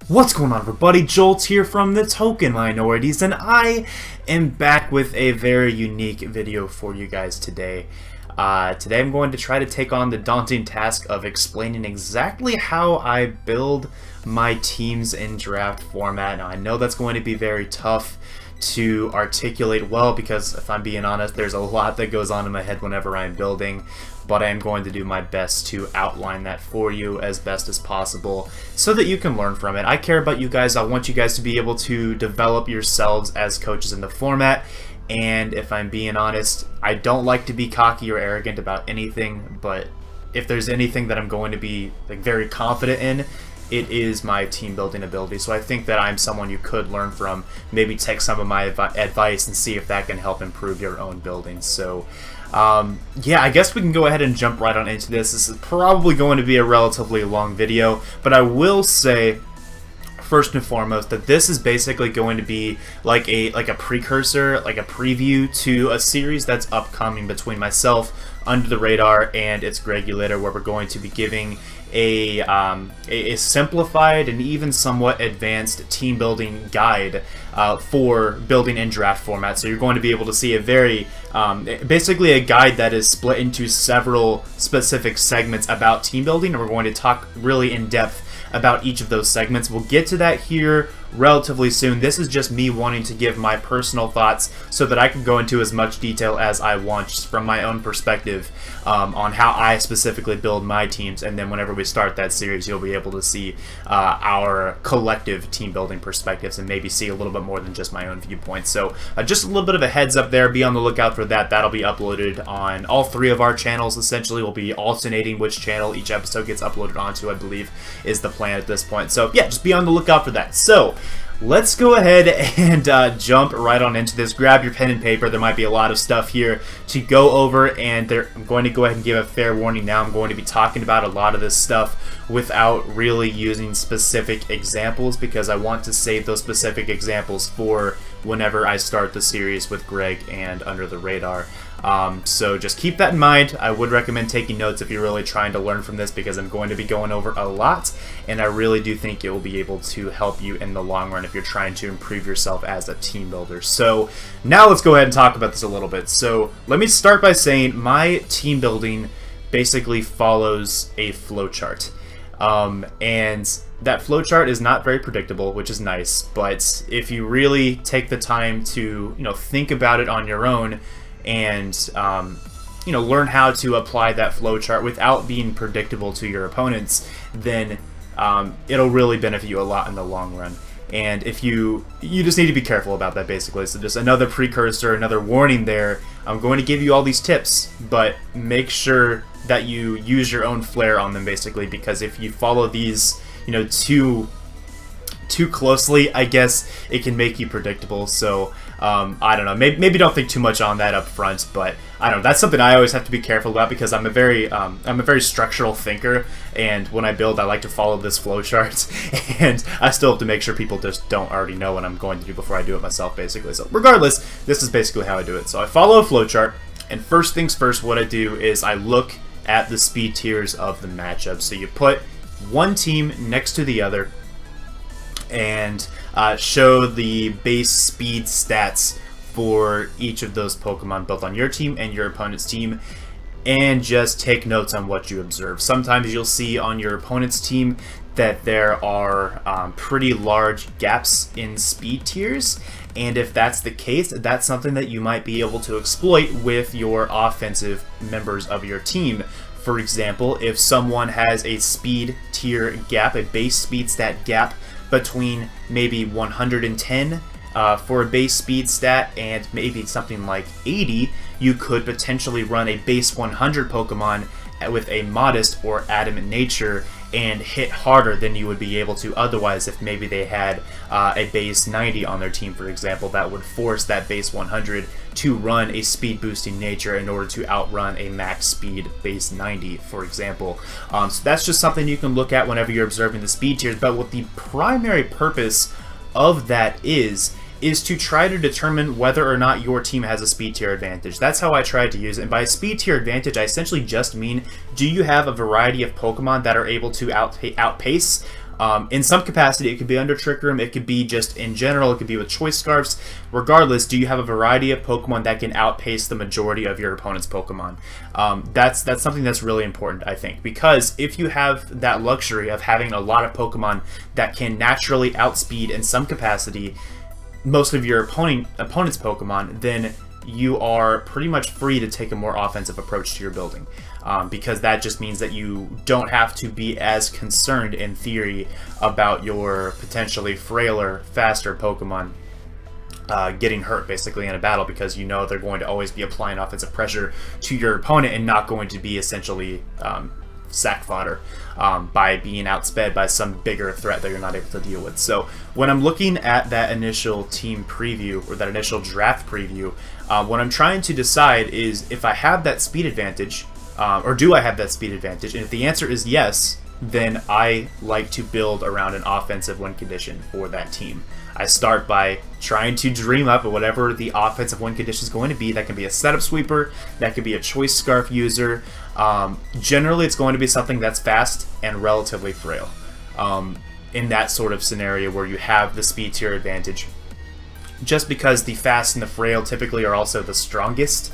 What's going on, everybody? Jolt here from TheTokenMinorities, and I am back with a very unique video for you guys today. Today I'm going to try to take on the daunting task of explaining exactly how I build my teams in draft format. Now, I know that's going to be very tough to articulate well because, if I'm being honest, there's a lot that goes on in my head whenever I'm building, but I am going to do my best to outline that for you as best as possible so that you can learn from it. I care about you guys. I want you guys to be able to develop yourselves as coaches in the format, and if I'm being honest, I don't like to be cocky or arrogant about anything, but if there's anything that I'm going to be very confident in, it is my team building ability. So I think that I'm someone you could learn from, maybe take some of my advice and see if that can help improve your own building. So yeah, I guess we can go ahead and jump right on into this. This is probably going to be a relatively long video, but I will say first and foremost that this is basically going to be like a precursor, like a preview to a series that's upcoming between myself, Under the Radar, and its Regulator, where we're going to be giving a simplified and even somewhat advanced team building guide for building in draft format. So you're going to be able to see a very basically a guide that is split into several specific segments about team building, and we're going to talk really in depth about each of those segments. We'll get to that here relatively soon. This is just me wanting to give my personal thoughts so that I can go into as much detail as I want, just from my own perspective, on how I specifically build my teams, and then whenever we start that series, you'll be able to see our collective team building perspectives and maybe see a little bit more than just my own viewpoint. So just a little bit of a heads up there. Be on the lookout for that. That'll be uploaded on all three of our channels. Essentially, we'll be alternating which channel each episode gets uploaded onto, I believe is the plan at this point. So yeah, just be on the lookout for that. So let's go ahead and jump right on into this. Grab your pen and paper. There might be a lot of stuff here to go over, and I'm going to go ahead and give a fair warning now. I'm going to be talking about a lot of this stuff without really using specific examples, because I want to save those specific examples for whenever I start the series with Greg and Under the Radar. So just keep that in mind. I would recommend taking notes if you're really trying to learn from this, because I'm going to be going over a lot, and I really do think it will be able to help you in the long run if you're trying to improve yourself as a team builder. So now let's go ahead and talk about this a little bit. So let me start by saying my team building basically follows a flowchart. And that flowchart is not very predictable, which is nice, but if you really take the time to, think about it on your own, and learn how to apply that flowchart without being predictable to your opponents, then it'll really benefit you a lot in the long run. And if you just need to be careful about that, basically. So just another precursor, another warning there. I'm going to give you all these tips, but make sure that you use your own flair on them, basically, because if you follow these too closely, I guess it can make you predictable. So I don't know, maybe don't think too much on that up front, but I don't know, that's something I always have to be careful about, because I'm a very structural thinker, and when I build, I like to follow this flowchart, and I still have to make sure people just don't already know what I'm going to do before I do it myself, basically. So regardless, this is basically how I do it. So I follow a flowchart, and first things first, what I do is I look at the speed tiers of the matchup. So you put one team next to the other and show the base speed stats for each of those Pokemon, both on your team and your opponent's team, and just take notes on what you observe. Sometimes you'll see on your opponent's team that there are pretty large gaps in speed tiers, and if that's the case, that's something that you might be able to exploit with your offensive members of your team. For example, if someone has a speed tier gap, a base speed stat gap between maybe 110 for a base speed stat and maybe something like 80, you could potentially run a base 100 Pokemon with a modest or adamant nature and hit harder than you would be able to otherwise if maybe they had a base 90 on their team, for example. That would force that base 100 to run a speed boosting nature in order to outrun a max speed base 90, for example. So that's just something you can look at whenever you're observing the speed tiers, but what the primary purpose of that is to try to determine whether or not your team has a speed tier advantage. That's how I try to use it. And by speed tier advantage, I essentially just mean, do you have a variety of Pokemon that are able to outpace In some capacity, it could be under Trick Room, it could be just in general, it could be with Choice Scarfs. Regardless, do you have a variety of Pokemon that can outpace the majority of your opponent's Pokemon? That's something that's really important, I think, because if you have that luxury of having a lot of Pokemon that can naturally outspeed in some capacity most of your opponent's Pokemon, then you are pretty much free to take a more offensive approach to your building, because that just means that you don't have to be as concerned in theory about your potentially frailer, faster Pokemon getting hurt basically in a battle, because you know they're going to always be applying offensive pressure to your opponent and not going to be essentially sack fodder by being outsped by some bigger threat that you're not able to deal with. So when I'm looking at that initial team preview or that initial draft preview, what I'm trying to decide is if I have that speed advantage, or do I have that speed advantage, and if the answer is yes, then I like to build around an offensive win condition for that team. I start by trying to dream up whatever the offensive win condition is going to be. That can be a setup sweeper, that could be a choice scarf user. Generally, it's going to be something that's fast and relatively frail. In that sort of scenario where you have the speed tier advantage, just because the fast and the frail typically are also the strongest,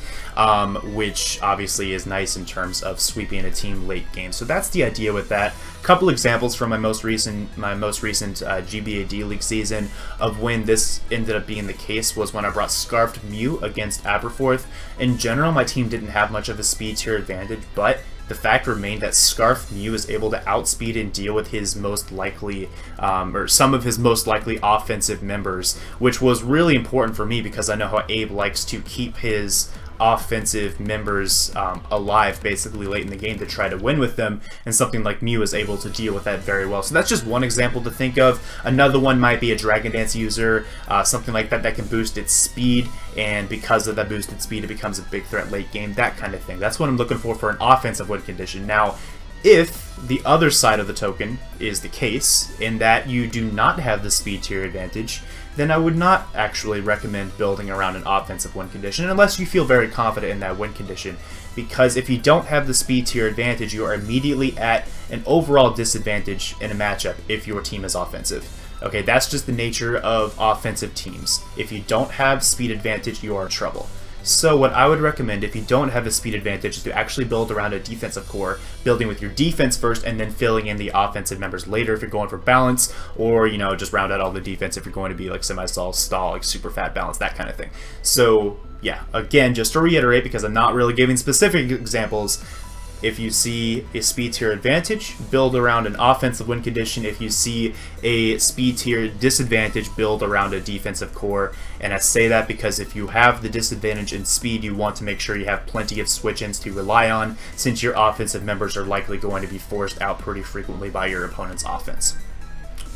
which obviously is nice in terms of sweeping a team late game. So that's the idea with that. Couple examples from my most recent GBA D-League season of when this ended up being the case was when I brought Scarfed Mew against Aberforth. In general, my team didn't have much of a speed tier advantage, but the fact remained that Scarf Mew is able to outspeed and deal with his most likely, or some of his most likely offensive members, which was really important for me because I know how Abe likes to keep his offensive members alive basically late in the game to try to win with them, and something like Mew is able to deal with that very well. So that's just one example to think of. Another one might be a Dragon Dance user, something like that that can boost its speed, and because of that boosted speed it becomes a big threat late game, that kind of thing. That's what I'm looking for an offensive win condition. Now, if the other side of the token is the case, in that you do not have the speed tier advantage, then I would not actually recommend building around an offensive win condition unless you feel very confident in that win condition. Because if you don't have the speed tier advantage, you are immediately at an overall disadvantage in a matchup if your team is offensive. Okay, that's just the nature of offensive teams. If you don't have speed advantage, you are in trouble. So what I would recommend if you don't have a speed advantage is to actually build around a defensive core, building with your defense first and then filling in the offensive members later if you're going for balance, or, you know, just round out all the defense if you're going to be like semi-stall, stall, like super fat balance, that kind of thing. So yeah, again, just to reiterate, because I'm not really giving specific examples, if you see a speed tier advantage, build around an offensive win condition. If you see a speed tier disadvantage, build around a defensive core. And I say that because if you have the disadvantage in speed, you want to make sure you have plenty of switch-ins to rely on, since your offensive members are likely going to be forced out pretty frequently by your opponent's offense.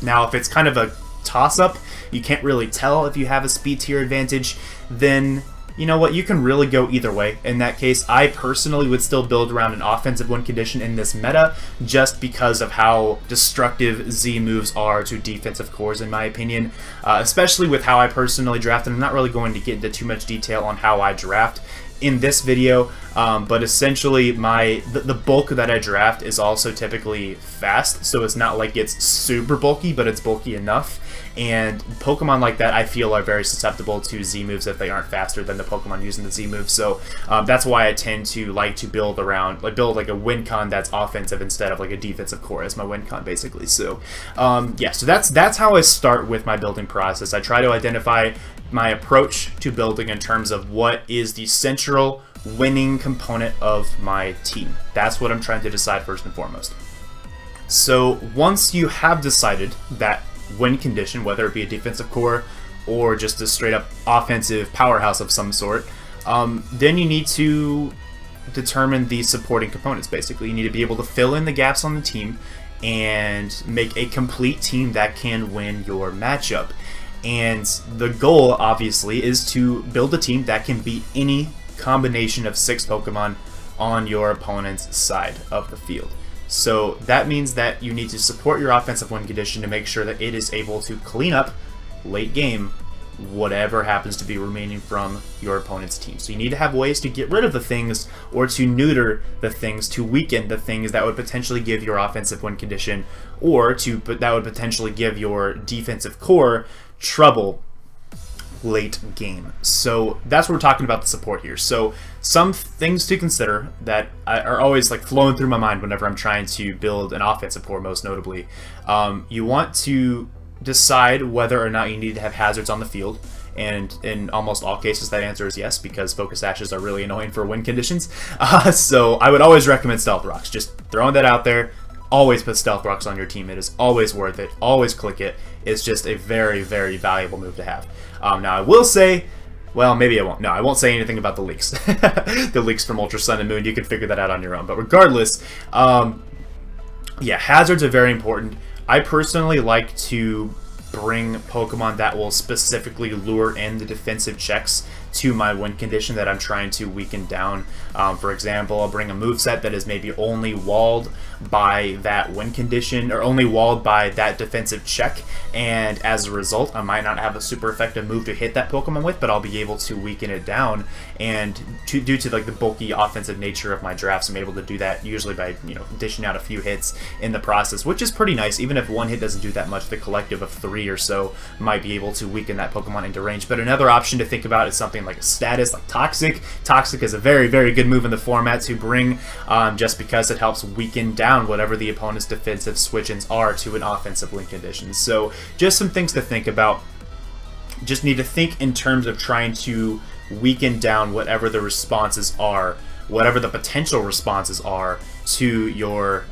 Now, if it's kind of a toss-up, you can't really tell if you have a speed tier advantage, then you know what, you can really go either way. In that case, I personally would still build around an offensive win condition in this meta, just because of how destructive Z moves are to defensive cores, in my opinion, especially with how I personally draft. And I'm not really going to get into too much detail on how I draft in this video, but essentially the bulk that I draft is also typically fast, so it's not like it's super bulky, but it's bulky enough. And Pokemon like that, I feel, are very susceptible to Z moves if they aren't faster than the Pokemon using the Z moves. So that's why I tend to like to build around, build like a win con that's offensive instead of like a defensive core as my win con, basically. So yeah, so that's how I start with my building process. I try to identify my approach to building in terms of what is the central winning component of my team. That's what I'm trying to decide first and foremost. So once you have decided that win condition, whether it be a defensive core or just a straight up offensive powerhouse of some sort, then you need to determine the supporting components. Basically, you need to be able to fill in the gaps on the team and make a complete team that can win your matchup. And the goal, obviously, is to build a team that can beat any combination of 6 Pokemon on your opponent's side of the field. So that means that you need to support your offensive win condition to make sure that it is able to clean up late game whatever happens to be remaining from your opponent's team. So you need to have ways to get rid of the things, or to neuter the things, to weaken the things that would potentially give your offensive win condition, or that would potentially give your defensive core trouble late game. So that's what we're talking about, the support here. So some things to consider that are always like flowing through my mind whenever I'm trying to build an offensive core, most notably. You want to decide whether or not you need to have hazards on the field, and in almost all cases that answer is yes, because focus ashes are really annoying for win conditions. So I would always recommend stealth rocks. Just throwing that out there. Always put stealth rocks on your team. It is always worth it. Always click it. It's just a very, very valuable move to have. Now I will say, well, maybe I won't. No, I won't say anything about the leaks. The leaks from Ultra Sun and Moon. You can figure that out on your own. But regardless, yeah, hazards are very important. I personally like to bring Pokemon that will specifically lure in the defensive checks to my win condition that I'm trying to weaken down. For example, I'll bring a moveset that is maybe only walled by that win condition, or only walled by that defensive check, and as a result I might not have a super effective move to hit that Pokemon with, but I'll be able to weaken it down, and due to like the bulky offensive nature of my drafts, I'm able to do that usually by, you know, dishing out a few hits in the process, which is pretty nice. Even if one hit doesn't do that much, the collective of 3 or so might be able to weaken that Pokemon into range. But another option to think about is something like a status, like Toxic. Toxic is a very, very good move in the format to bring, just because it helps weaken down whatever the opponent's defensive switch-ins are to an offensive win condition. So just some things to think about. Just need to think in terms of trying to weaken down whatever the responses are, whatever the potential responses are to your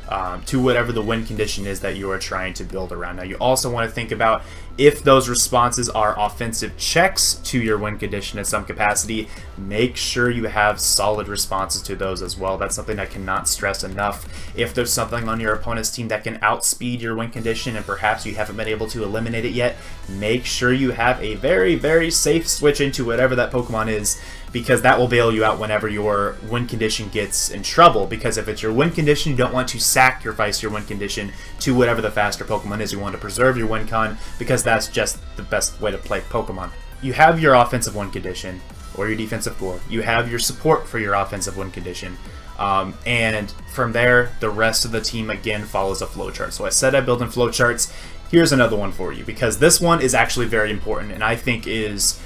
to whatever the win condition is that you are trying to build around. Now you also want to think about if those responses are offensive checks to your win condition in some capacity, make sure you have solid responses to those as well. That's something I cannot stress enough. If there's something on your opponent's team that can outspeed your win condition and perhaps you haven't been able to eliminate it yet, make sure you have a very, very safe switch into whatever that Pokemon is, because that will bail you out whenever your win condition gets in trouble. Because if it's your win condition, you don't want to sacrifice your win condition to whatever the faster Pokemon is. You want to preserve your win con, because that's just the best way to play Pokemon. You have your offensive win condition, or your defensive core. You have your support for your offensive win condition. And from there, the rest of the team again follows a flowchart. So I said I build in flowcharts. Here's another one for you, because this one is actually very important, and I think is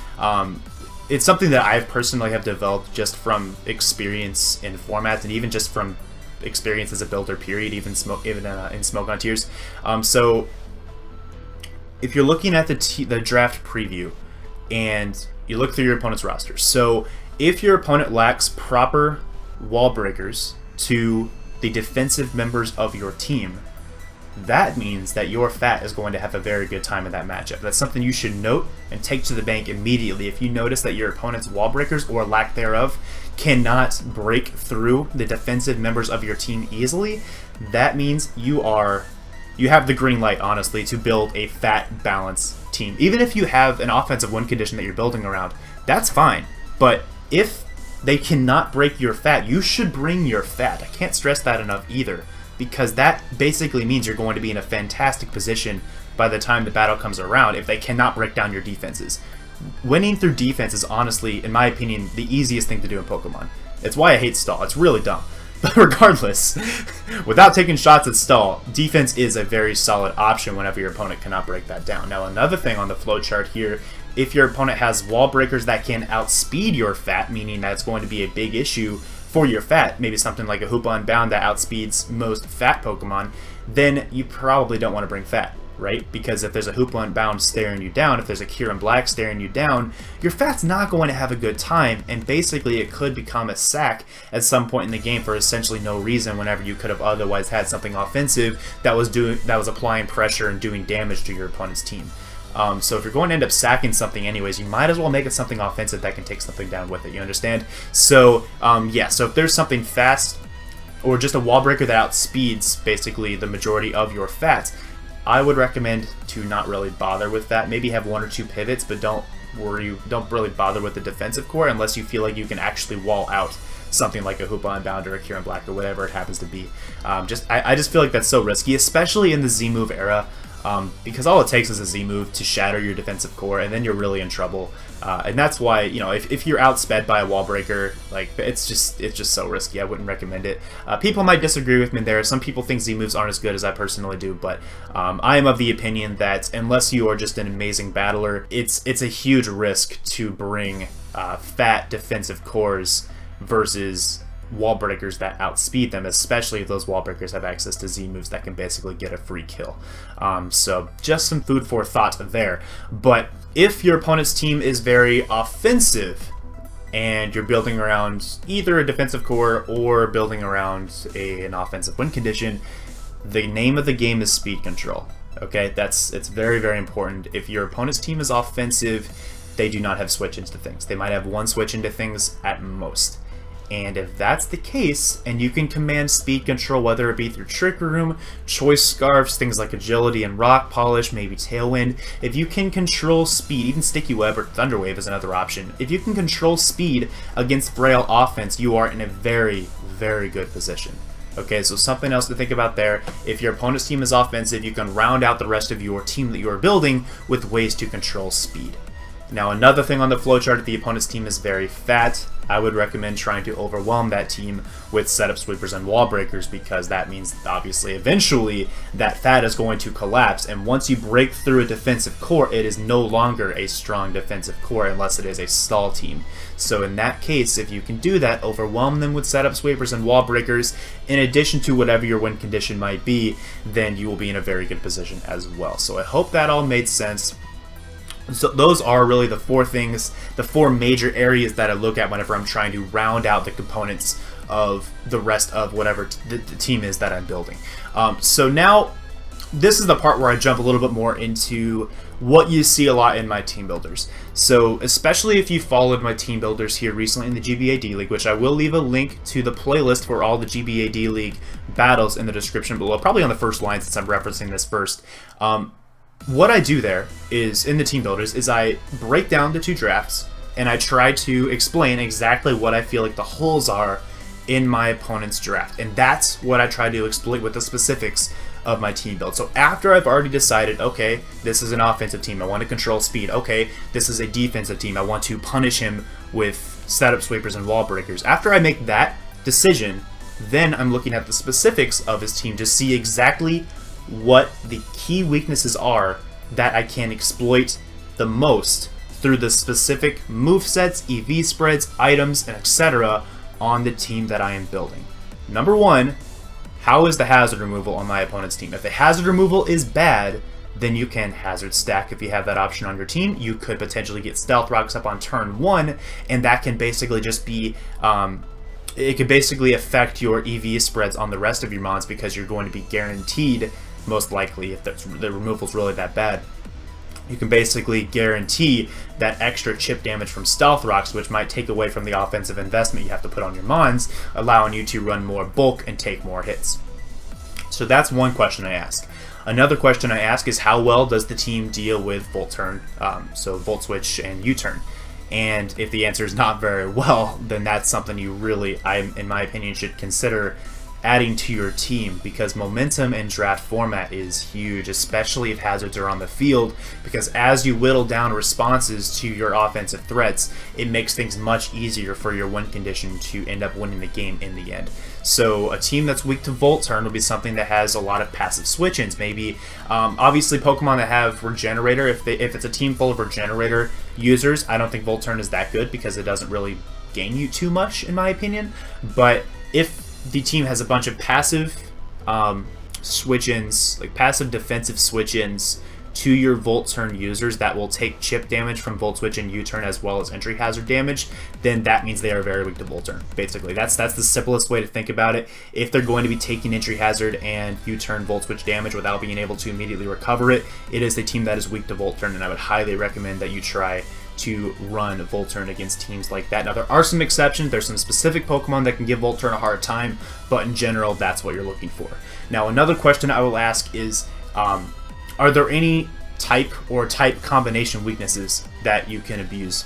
it's something that I personally have developed just from experience in formats, and even just from experience as a builder, period, even in Smoke on Tears. So if you're looking at the draft preview and you look through your opponent's roster, so if your opponent lacks proper wall breakers to the defensive members of your team, that means that your Fat is going to have a very good time in that matchup. That's something you should note and take to the bank immediately. If you notice that your opponent's wall breakers, or lack thereof, cannot break through the defensive members of your team easily, that means you have the green light, honestly, to build a Fat balanced team. Even if you have an offensive win condition that you're building around, that's fine. But if they cannot break your Fat, you should bring your Fat. I can't stress that enough either, because that basically means you're going to be in a fantastic position by the time the battle comes around if they cannot break down your defenses. Winning through defense is honestly, in my opinion, the easiest thing to do in Pokemon. It's why I hate stall. It's really dumb. But regardless, without taking shots at stall, defense is a very solid option whenever your opponent cannot break that down. Now, another thing on the flowchart here, if your opponent has wall breakers that can outspeed your Fat, meaning that's going to be a big issue for your Fat, maybe something like a Hoopa Unbound that outspeeds most Fat Pokemon, then you probably don't want to bring Fat, right? Because if there's a Hoopa Unbound staring you down, if there's a Kyurem Black staring you down, your Fat's not going to have a good time, and basically it could become a sack at some point in the game for essentially no reason, whenever you could have otherwise had something offensive that was applying pressure and doing damage to your opponent's team. So if you're going to end up sacking something anyways, you might as well make it something offensive that can take something down with it, you understand? So, yeah, so if there's something fast, or just a wall breaker that outspeeds basically the majority of your Fats, I would recommend to not really bother with that. Maybe have 1 or 2 pivots, but don't really bother with the defensive core unless you feel like you can actually wall out something like a Hoopa Unbound or a Kyurem Black or whatever it happens to be. I just feel like that's so risky, especially in the Z-move era. because all it takes is a Z move to shatter your defensive core, and then you're really in trouble. And that's why, you know, if you're outsped by a wall breaker, like, it's just so risky. I wouldn't recommend it. People might disagree with me there. Some people think Z moves aren't as good as I personally do, but I am of the opinion that unless you are just an amazing battler, it's a huge risk to bring fat defensive cores versus wall breakers that outspeed them, especially if those wall breakers have access to Z moves that can basically get a free kill. So just some food for thought there. But if your opponent's team is very offensive and you're building around either a defensive core or building around an offensive win condition, the name of the game is speed control. Okay, it's very, very important. If your opponent's team is offensive, they do not have switch into things. They might have one switch into things at most. And if that's the case, and you can command speed control, whether it be through Trick Room, Choice Scarfs, things like Agility and Rock Polish, maybe Tailwind, if you can control speed, even Sticky Web or Thunderwave is another option. If you can control speed against frail offense, you are in a very, very good position. Okay, so something else to think about there. If your opponent's team is offensive, you can round out the rest of your team that you are building with ways to control speed. Now, another thing on the flowchart, if the opponent's team is very fat, I would recommend trying to overwhelm that team with setup sweepers and wall breakers, because that means, obviously, eventually, that fat is going to collapse, and once you break through a defensive core, it is no longer a strong defensive core unless it is a stall team. So in that case, if you can do that, overwhelm them with setup sweepers and wall breakers, in addition to whatever your win condition might be, then you will be in a very good position as well. So I hope that all made sense. So those are really the four things, the four major areas that I look at whenever I'm trying to round out the components of the rest of whatever the team is that I'm building. So now, this is the part where I jump a little bit more into what you see a lot in my team builders. So especially if you followed my team builders here recently in the GBA D League, which I will leave a link to the playlist for all the GBA D League battles in the description below, probably on the first line since I'm referencing this first. What I do there is, in the team builders, is I break down the two drafts and I try to explain exactly what I feel like the holes are in my opponent's draft. And that's what I try to exploit with the specifics of my team build. So after I've already decided, okay, this is an offensive team, I want to control speed. Okay, this is a defensive team, I want to punish him with setup sweepers and wall breakers. After I make that decision, then I'm looking at the specifics of his team to see exactly what the key weaknesses are that I can exploit the most through the specific movesets, EV spreads, items, and etc. on the team that I am building. Number one, how is the hazard removal on my opponent's team? If the hazard removal is bad, then you can hazard stack if you have that option on your team. You could potentially get Stealth Rocks up on turn 1, and that can basically just be it could basically affect your EV spreads on the rest of your mons, because you're going to be guaranteed, most likely, if the removal's really that bad, you can basically guarantee that extra chip damage from Stealth Rocks, which might take away from the offensive investment you have to put on your mons, allowing you to run more bulk and take more hits. So that's one question I ask. Another question I ask is, how well does the team deal with Volt Turn, so Volt Switch and U-Turn? And if the answer is not very well, then that's something you really, in my opinion, should consider adding to your team, because momentum in draft format is huge, especially if hazards are on the field, because as you whittle down responses to your offensive threats, it makes things much easier for your win condition to end up winning the game in the end. So a team that's weak to Volt Turn will be something that has a lot of passive switch-ins. Maybe, obviously, Pokemon that have Regenerator, if it's a team full of Regenerator users, I don't think Volt Turn is that good, because it doesn't really gain you too much, in my opinion. But if the team has a bunch of passive switch-ins, like passive defensive switch-ins to your Volt Turn users that will take chip damage from Volt Switch and U-Turn as well as entry hazard damage, then that means they are very weak to Volt Turn. Basically, that's the simplest way to think about it. If they're going to be taking entry hazard and U-Turn Volt Switch damage without being able to immediately recover it, it is a team that is weak to Volt Turn, and I would highly recommend that you try to run Volt Turn against teams like that. Now, there are some exceptions. There's some specific Pokemon that can give Volt Turn a hard time, but in general, that's what you're looking for. Now, another question I will ask is, are there any type or type combination weaknesses that you can abuse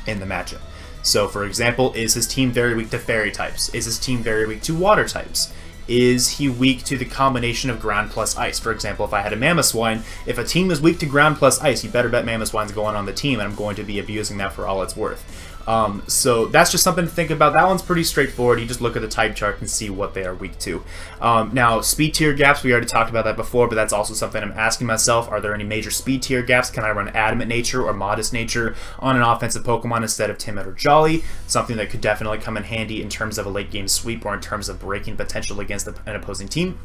in the matchup? So, for example, is his team very weak to Fairy types? Is his team very weak to Water types? Is he weak to the combination of ground plus ice? For example, if I had a Mamoswine, if a team is weak to ground plus ice, you better bet Mamoswine's going on the team, and I'm going to be abusing that for all it's worth. So that's just something to think about. That one's pretty straightforward. You just look at the type chart and see what they are weak to. Now, speed tier gaps, we already talked about that before, but that's also something I'm asking myself. Are there any major speed tier gaps? Can I run Adamant Nature or Modest Nature on an offensive Pokemon instead of Timid or Jolly? Something that could definitely come in handy in terms of a late game sweep or in terms of breaking potential against an opposing team.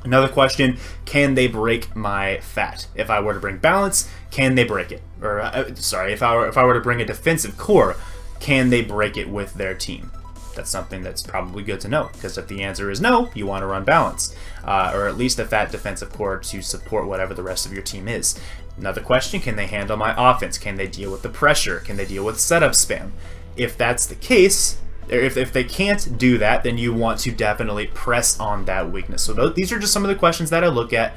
Another question, can they break my Fat? If I were to bring Balance, can they break it? Or, sorry, if I were to bring a defensive core, can they break it with their team? That's something that's probably good to know, because if the answer is no, you want to run Balance, or at least a Fat defensive core to support whatever the rest of your team is. Another question, can they handle my offense? Can they deal with the pressure? Can they deal with setup spam? If that's the case, if they can't do that, then you want to definitely press on that weakness. So these are just some of the questions that I look at.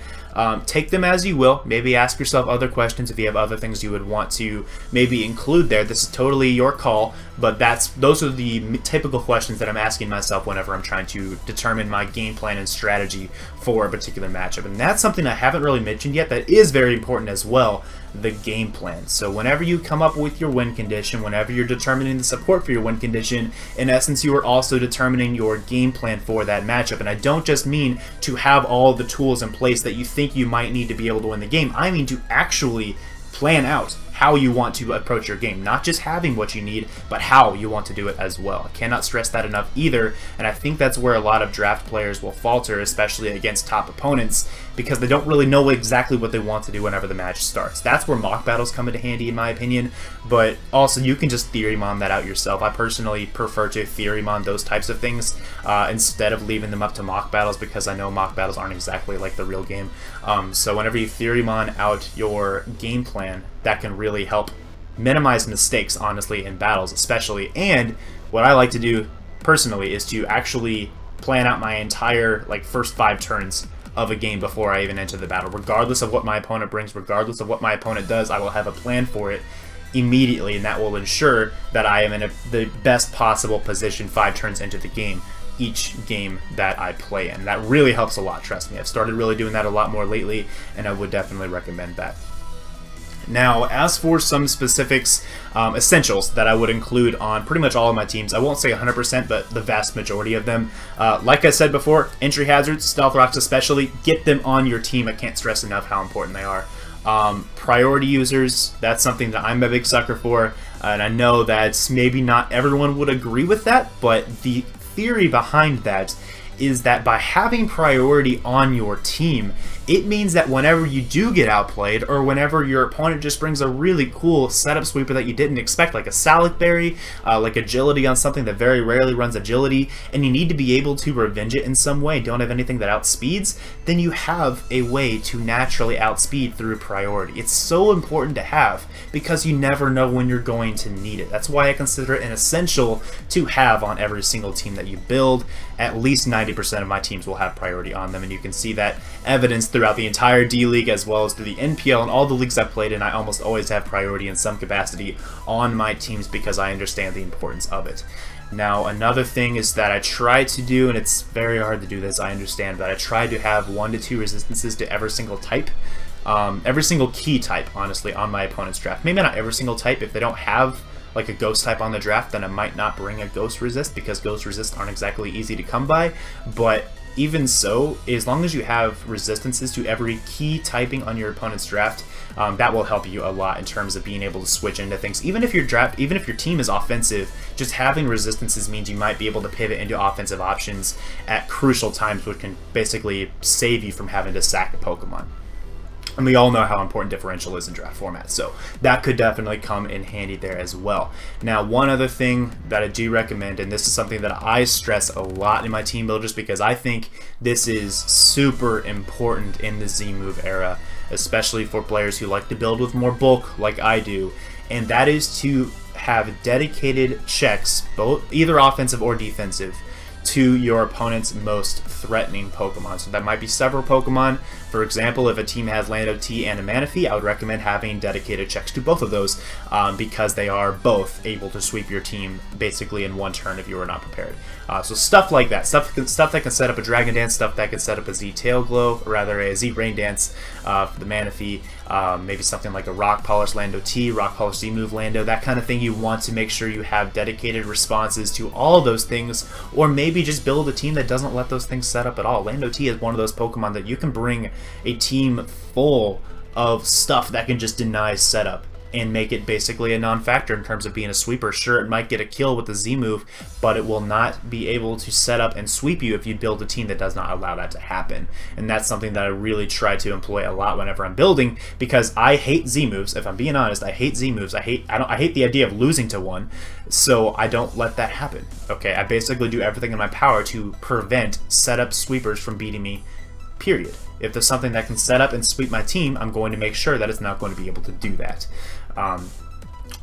Take them as you will. Maybe ask yourself other questions if you have other things you would want to maybe include there. This is totally your call, but those are the typical questions that I'm asking myself whenever I'm trying to determine my game plan and strategy for a particular matchup. And that's something I haven't really mentioned yet that is very important as well, the game plan. So whenever you come up with your win condition, whenever you're determining the support for your win condition, in essence you are also determining your game plan for that matchup. And I don't just mean to have all the tools in place that you think you might need to be able to win the game. I mean to actually plan out how you want to approach your game, not just having what you need, but how you want to do it as well. I cannot stress that enough either, and I think that's where a lot of draft players will falter, especially against top opponents, because they don't really know exactly what they want to do whenever the match starts. That's where mock battles come into handy, in my opinion, but also you can just theory-mon that out yourself. I personally prefer to theory-mon those types of things instead of leaving them up to mock battles, because I know mock battles aren't exactly like the real game. So whenever you theory-mon out your game plan, that can really help minimize mistakes, honestly, in battles especially. And what I like to do personally is to actually plan out my entire first 5 turns of a game before I even enter the battle. Regardless of what my opponent brings, regardless of what my opponent does, I will have a plan for it immediately, and that will ensure that I am in the best possible position 5 turns into the game each game that I play in. That really helps a lot, trust me. I've started really doing that a lot more lately, and I would definitely recommend that. Now, as for some specifics, essentials that I would include on pretty much all of my teams, I won't say 100%, but the vast majority of them. Like I said before, entry hazards, stealth rocks especially, get them on your team. I can't stress enough how important they are. Priority users, that's something that I'm a big sucker for, and I know that maybe not everyone would agree with that, but the theory behind that is that by having priority on your team, it means that whenever you do get outplayed, or whenever your opponent just brings a really cool setup sweeper that you didn't expect, like a Salic Berry, like agility on something that very rarely runs agility, and you need to be able to revenge it in some way, don't have anything that outspeeds, then you have a way to naturally outspeed through priority. It's so important to have, because you never know when you're going to need it. That's why I consider it an essential to have on every single team that you build. At least 90% of my teams will have priority on them, and you can see that evidence throughout the entire D-League as well as through the NPL and all the leagues I've played in. I almost always have priority in some capacity on my teams because I understand the importance of it. Now, another thing is that I try to do, and it's very hard to do this, I understand, but I try to have 1 to 2 resistances to every single type. Every single key type, honestly, on my opponent's draft. Maybe not every single type. If they don't have like a ghost type on the draft, then I might not bring a ghost resist, because ghost resists aren't exactly easy to come by. But even so, as long as you have resistances to every key typing on your opponent's draft, that will help you a lot in terms of being able to switch into things. Even if your team is offensive, just having resistances means you might be able to pivot into offensive options at crucial times, which can basically save you from having to sack a Pokemon. And we all know how important differential is in draft format, so that could definitely come in handy there as well. Now, one other thing that I do recommend, and this is something that I stress a lot in my team builders because I think this is super important in the Z-move era, especially for players who like to build with more bulk like I do, and that is to have dedicated checks, either offensive or defensive, to your opponent's most threatening Pokemon. So that might be several Pokemon, For example, if a team has land OT and a mana fee, I would recommend having dedicated checks to both of those because they are both able to sweep your team basically in one turn if you are not prepared. So stuff like that, stuff that can set up a Dragon Dance, stuff that can set up a Z Tail Glow, or rather a Z Rain Dance for the mana fee, maybe something like a Rock Polish Lando T, Rock Polish Z move Lando, that kind of thing. You want to make sure you have dedicated responses to all those things, or maybe just build a team that doesn't let those things set up at all. Lando T is one of those Pokemon that you can bring a team full of stuff that can just deny setup and make it basically a non-factor in terms of being a sweeper. Sure, it might get a kill with the Z move, but it will not be able to set up and sweep you if you build a team that does not allow that to happen. And that's something that I really try to employ a lot whenever I'm building, because I hate Z moves. If I'm being honest, I hate Z moves. I hate the idea of losing to one, so I don't let that happen. Okay, I basically do everything in my power to prevent setup sweepers from beating me, period. If there's something that can set up and sweep my team, I'm going to make sure that it's not going to be able to do that.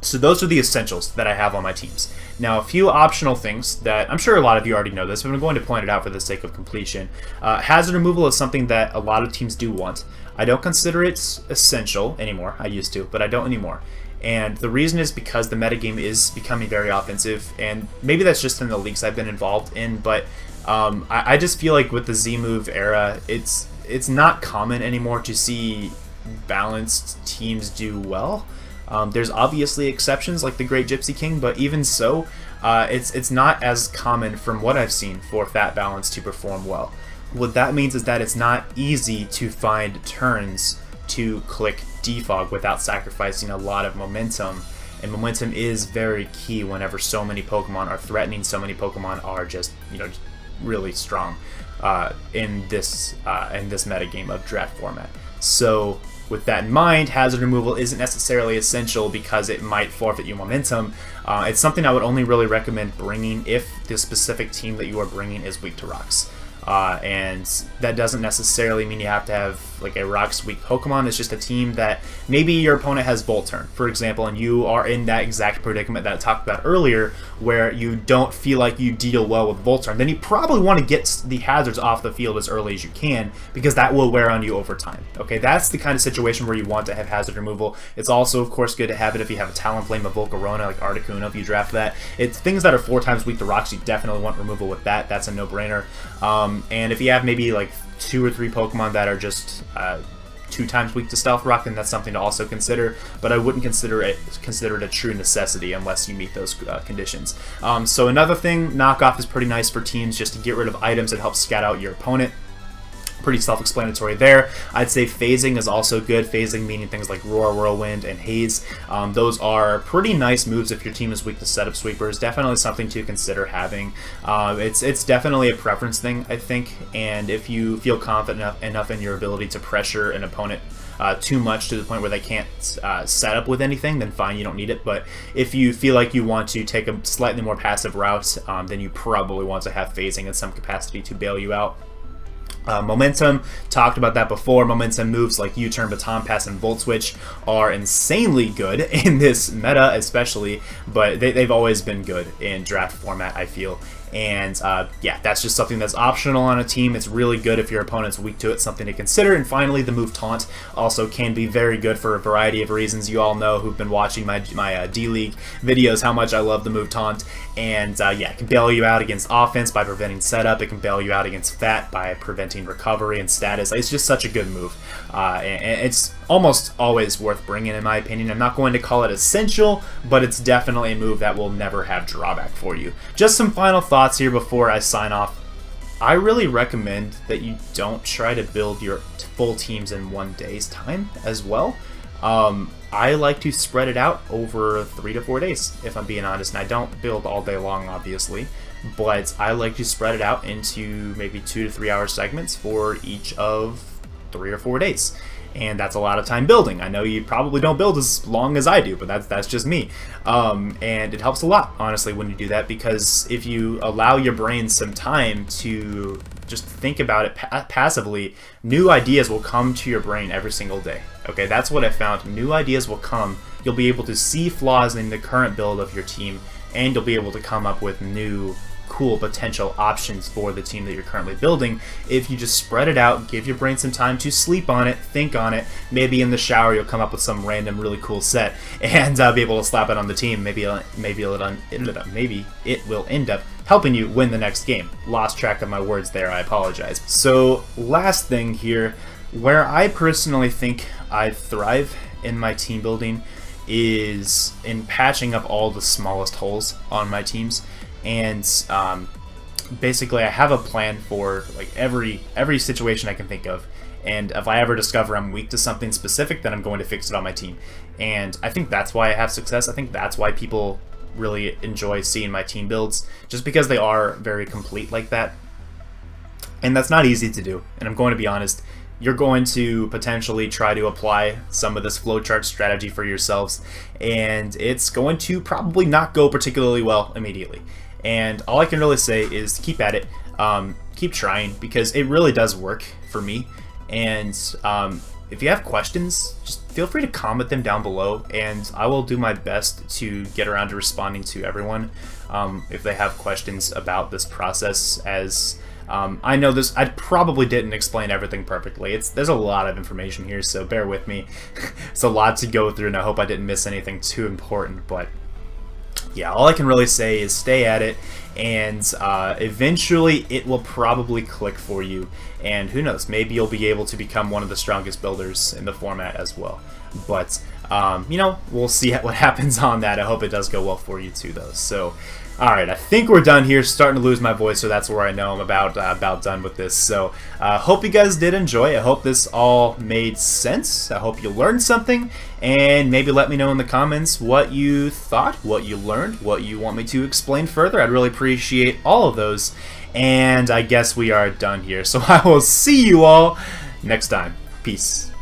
So those are the essentials that I have on my teams. Now, a few optional things that I'm sure a lot of you already know this, but I'm going to point it out for the sake of completion. Hazard removal is something that a lot of teams do want. I don't consider it essential anymore. I used to, but I don't anymore. And the reason is because the metagame is becoming very offensive, and maybe that's just in the leagues I've been involved in, but I just feel like with the Z-move era, it's not common anymore to see balanced teams do well. There's obviously exceptions like the Great Gypsy King, but even so, it's not as common from what I've seen for Fat Balance to perform well. What that means is that it's not easy to find turns to click defog without sacrificing a lot of momentum, and momentum is very key whenever so many Pokemon are threatening, so many Pokemon are just, really strong in this metagame of draft format. So with that in mind, hazard removal isn't necessarily essential because it might forfeit you momentum. It's something I would only really recommend bringing if the specific team that you are bringing is weak to rocks. And that doesn't necessarily mean you have to have like a rocks weak Pokemon. It's just a team that maybe your opponent has Volt Turn, for example, and you are in that exact predicament that I talked about earlier, where you don't feel like you deal well with Volt Turn. Then you probably want to get the hazards off the field as early as you can, because that will wear on you over time. Okay, that's the kind of situation where you want to have hazard removal. It's also, of course, good to have it if you have a Talonflame, a Volcarona, like Articuno, if you draft that. It's things that are 4 times weak to rocks. You definitely want removal with that. That's a no-brainer. And if you have maybe like 2 or 3 Pokemon that are just 2 times weak to Stealth Rock, then that's something to also consider. But I wouldn't consider it a true necessity unless you meet those conditions. So another thing, knockoff is pretty nice for teams just to get rid of items that help scout out your opponent. Pretty self-explanatory there. I'd say phasing is also good. Phasing meaning things like Roar, Whirlwind, and Haze. Those are pretty nice moves if your team is weak to setup sweepers. Definitely something to consider having. It's definitely a preference thing, I think, and if you feel confident enough in your ability to pressure an opponent too much to the point where they can't set up with anything, then fine, you don't need it. But if you feel like you want to take a slightly more passive route, then you probably want to have phasing in some capacity to bail you out. Momentum, talked about that before. Momentum moves like U-Turn, Baton Pass, and Volt Switch are insanely good in this meta especially, but they've always been good in draft format, I feel. And yeah, that's just something that's optional on a team. It's really good if your opponent's weak to it, something to consider. And finally, the move Taunt also can be very good for a variety of reasons. You all know, who've been watching my D-League videos, how much I love the move Taunt. And yeah, it can bail you out against offense by preventing setup. It can bail you out against Fat by preventing recovery and status. It's just such a good move. And it's almost always worth bringing, in my opinion. I'm not going to call it essential, but it's definitely a move that will never have drawback for you. Just some final thoughts here before I sign off. I really recommend that you don't try to build your full teams in one day's time as well. I like to spread it out over 3 to 4 days, if I'm being honest, and I don't build all day long, obviously, but I like to spread it out into maybe 2 to 3 hour segments for each of 3 or 4 days. And that's a lot of time building. I know you probably don't build as long as I do, but that's just me. And it helps a lot, honestly, when you do that, because if you allow your brain some time to just think about it passively, new ideas will come to your brain every single day. Okay, that's what I found. New ideas will come. You'll be able to see flaws in the current build of your team, and you'll be able to come up with new cool potential options for the team that you're currently building if you just spread it out, give your brain some time to sleep on it, think on it. Maybe in the shower you'll come up with some random really cool set and be able to slap it on the team. Maybe it will end up helping you win the next game. Lost track of my words there, I apologize. So last thing here, where I personally think I thrive in my team building is in patching up all the smallest holes on my teams. And basically I have a plan for like every situation I can think of, and if I ever discover I'm weak to something specific, then I'm going to fix it on my team. And I think that's why I have success. I think that's why people really enjoy seeing my team builds, just because they are very complete like that. And that's not easy to do, and I'm going to be honest, you're going to potentially try to apply some of this flowchart strategy for yourselves, and it's going to probably not go particularly well immediately. And all I can really say is keep at it, keep trying, because it really does work for me. And if you have questions, just feel free to comment them down below, and I will do my best to get around to responding to everyone if they have questions about this process. As I know I probably didn't explain everything perfectly. There's a lot of information here, so bear with me. It's a lot to go through, and I hope I didn't miss anything too important. But yeah, all I can really say is stay at it, and eventually it will probably click for you. And who knows, maybe you'll be able to become one of the strongest builders in the format as well. But you know, we'll see what happens on that. I hope it does go well for you too, though. So alright, I think we're done here. Starting to lose my voice, so that's where I know I'm about done with this. So hope you guys did enjoy. I hope this all made sense. I hope you learned something, and maybe let me know in the comments what you thought, what you learned, what you want me to explain further. I'd really appreciate all of those. And I guess we are done here, so I will see you all next time. Peace.